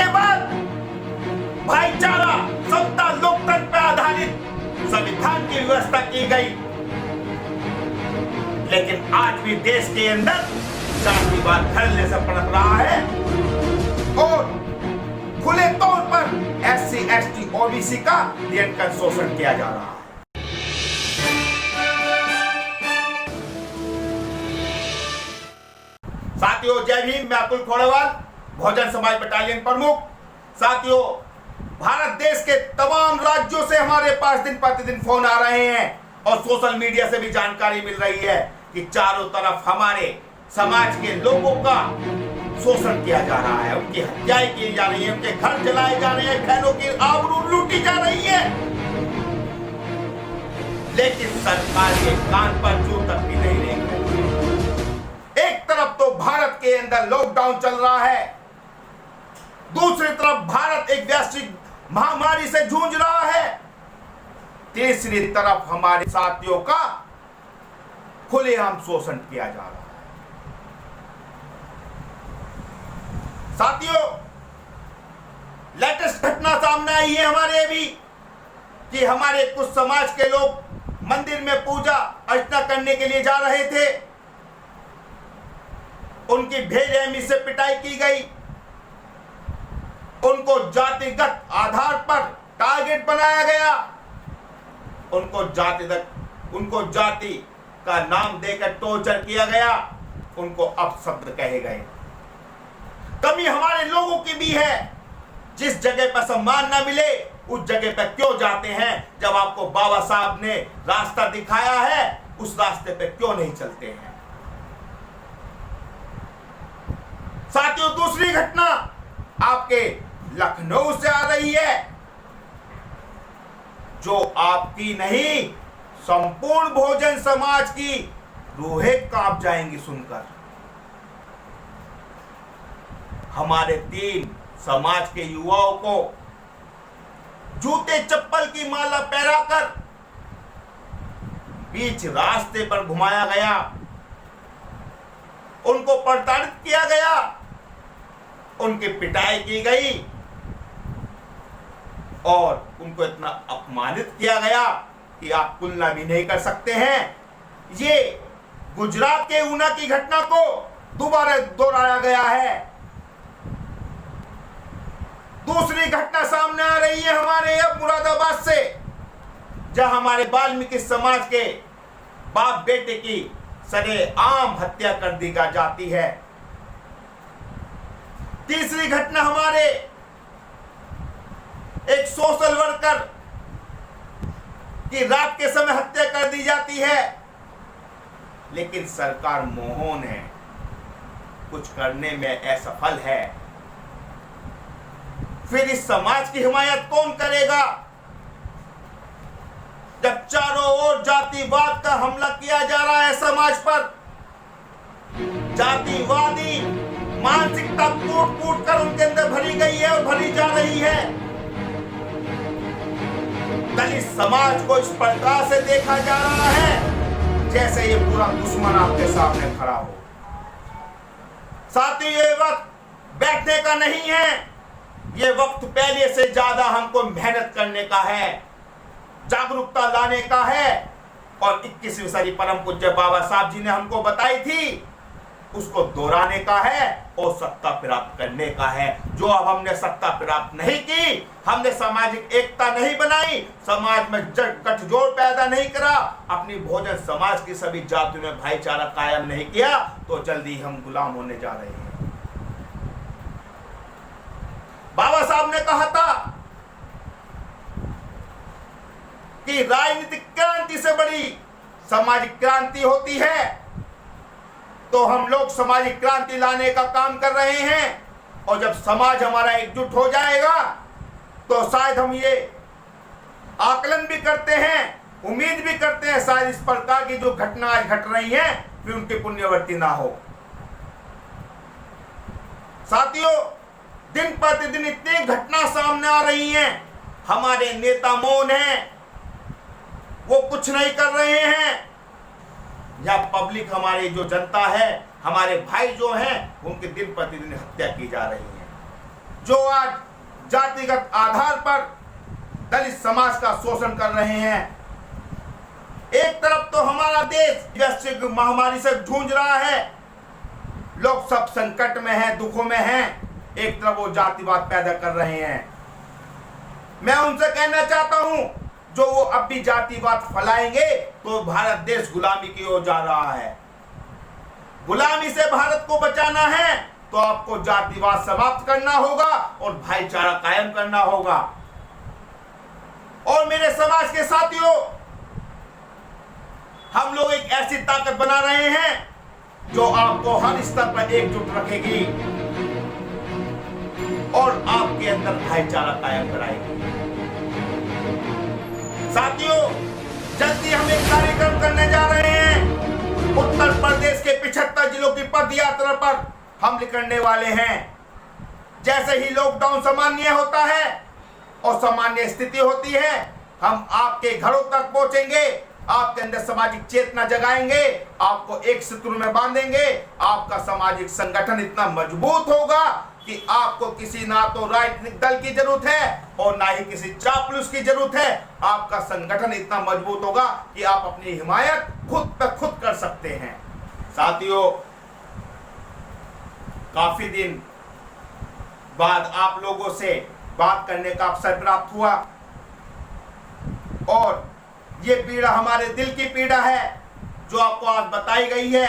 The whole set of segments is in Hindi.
के बाद भाईचारा, समता, लोकतंत्र पर आधारित संविधान की व्यवस्था की गई, लेकिन आज भी देश के अंदर जातिवाद धड़ल्ले से पनप रहा है और खुले तौर पर SC, ST, OBC का निरंतर शोषण किया जा रहा है। साथियों, जय भीम। मैं अतुल खोड़ेवाल, बहुजन समाज बटालियन प्रमुख। साथियों, भारत देश के तमाम राज्यों से हमारे पास दिन प्रतिदिन फोन आ रहे हैं और सोशल मीडिया से भी जानकारी मिल रही है कि चारों तरफ हमारे समाज के लोगों का शोषण किया जा रहा है, उनकी हत्याएं की जा रही है, उनके घर जलाए जा रहे हैं, बहनों की आबरू लूटी जा रही है, लेकिन सरकार के कान पर जू तक भी नहीं रही। एक तरफ तो भारत के अंदर लॉकडाउन चल रहा है, दूसरी तरफ भारत एक वैश्विक महामारी से जूझ रहा है, तीसरी तरफ हमारे साथियों का खुलेआम शोषण किया जा रहा है। साथियों, लेटेस्ट घटना सामने आई है हमारे भी कि हमारे कुछ समाज के लोग मंदिर में पूजा अर्चना करने के लिए जा रहे थे, उनकी बेरहमी से पिटाई की गई, उनको जातिगत आधार पर टारगेट बनाया गया, उनको जाति का नाम देकर टॉर्चर किया गया, उनको अपशब्द कहे गए। कमी हमारे लोगों की भी है। जिस जगह पर सम्मान ना मिले उस जगह पर क्यों जाते हैं? जब आपको बाबा साहब ने रास्ता दिखाया है उस रास्ते पे क्यों नहीं चलते हैं? साथियों, दूसरी घटना आपके लखनऊ से आ रही है, जो आपकी नहीं संपूर्ण बहुजन समाज की रूहें कांप जाएंगी सुनकर। हमारे 3 समाज के युवाओं को जूते चप्पल की माला पहनाकर बीच रास्ते पर घुमाया गया, उनको प्रताड़ित किया गया, उनकी पिटाई की गई और उनको इतना अपमानित किया गया कि आप तुलना भी नहीं कर सकते हैं। ये गुजरात के ऊना की घटना को दोबारा दोहराया गया है। दूसरी घटना सामने आ रही है हमारे अब मुरादाबाद से, जहां हमारे वाल्मीकि समाज के बाप बेटे की सरेआम हत्या कर दी जाती है। तीसरी घटना हमारे एक सोशल वर्कर की रात के समय हत्या कर दी जाती है, लेकिन सरकार मौन है, कुछ करने में असफल है। फिर इस समाज की हिमायत कौन करेगा जब चारों ओर जातिवाद का हमला किया जा रहा है समाज पर? जातिवादी मानसिकता कूट कर उनके अंदर भरी गई है और भरी जा रही है। दलित समाज को इस प्रकार से देखा जा रहा है जैसे ये पूरा दुश्मन आपके सामने खड़ा हो। साथियों, ये वक्त बैठने का नहीं है, ये वक्त पहले से ज्यादा हमको मेहनत करने का है, जागरूकता लाने का है और 21वीं सदी परम पूज्य बाबा साहब जी ने हमको बताई थी उसको दोहराने का है और सत्ता प्राप्त करने का है। जो अब हमने सत्ता प्राप्त नहीं की, हमने सामाजिक एकता नहीं बनाई, समाज में गठजोड़ पैदा नहीं करा, अपनी बहुजन समाज की सभी जातियों में भाईचारा कायम नहीं किया, तो जल्दी हम गुलाम होने जा रहे हैं। बाबा साहब ने कहा था कि राजनीतिक क्रांति से बड़ी सामाजिक क्रांति होती है, तो हम लोग सामाजिक क्रांति लाने का काम कर रहे हैं और जब समाज हमारा एकजुट हो जाएगा तो शायद हम ये आकलन भी करते हैं, उम्मीद भी करते हैं शायद इस प्रकार की जो घटना आज घट रही है फिर उनकी पुण्यवर्ती ना हो। साथियों, दिन प्रतिदिन इतनी घटना सामने आ रही हैं, हमारे नेता मौन हैं, वो कुछ नहीं कर रहे हैं, या पब्लिक हमारी जो जनता है, हमारे भाई जो हैं, उनके दिन प्रतिदिन हत्या की जा रही है। जो आज जातिगत आधार पर दलित समाज का शोषण कर रहे हैं। एक तरफ तो हमारा देश वैश्विक महामारी से जूझ रहा है, लोग सब संकट में हैं, दुखों में हैं, एक तरफ वो जातिवाद पैदा कर रहे हैं। मैं उनसे कहना चाहता हूं, जो वो अब भी जातिवाद फैलाएंगे तो भारत देश गुलामी की ओर जा रहा है। गुलामी से भारत को बचाना है तो आपको जातिवाद समाप्त करना होगा और भाईचारा कायम करना होगा। और मेरे समाज के साथियों, हम लोग एक ऐसी ताकत बना रहे हैं जो आपको हर स्तर पर एकजुट रखेगी और आपके अंदर भाईचारा कायम कराएगी। साथियों, जल्दी हम एक कार्यक्रम करने जा रहे हैं। उत्तर प्रदेश के 75 जिलों की पद यात्रा पर हम निकलने वाले हैं। जैसे ही लॉकडाउन सामान्य होता है और सामान्य स्थिति होती है, हम आपके घरों तक पहुंचेंगे, आपके अंदर सामाजिक चेतना जगाएंगे, आपको एक सूत्र में बांधेंगे। आपका सामाजिक संगठन इतना मजबूत होगा कि आपको किसी ना तो राजनीतिक दल की जरूरत है और ना ही किसी चापलूस की जरूरत है। आपका संगठन इतना मजबूत होगा कि आप अपनी हिमायत खुद पे खुद कर सकते हैं। साथियों, काफी दिन बाद आप लोगों से बात करने का अवसर प्राप्त हुआ और ये पीड़ा हमारे दिल की पीड़ा है जो आपको आज बताई गई है,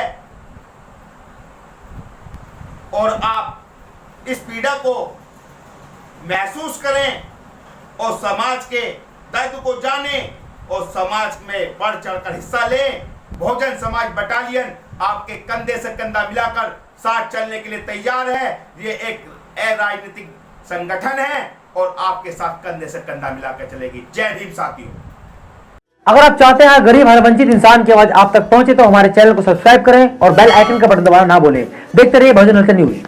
और आप इस पीड़ा को महसूस करें और समाज के दर्द को जानें और समाज में बढ़ चढ़कर हिस्सा लें। बहुजन समाज बटालियन आपके कंधे से कंधा मिलाकर साथ चलने के लिए तैयार है। ये एक राजनीतिक संगठन है और आपके साथ कंधे से कंधा मिलाकर चलेगी। जय भीम साथियों। अगर आप चाहते हैं गरीब हर वंचित इंसान की आवाज आप तक पहुंचे तो हमारे चैनल को सब्सक्राइब करें और बेल आइकन का बटन दबाना ना भूलें। देखते रहिए बहुजन हलचल न्यूज।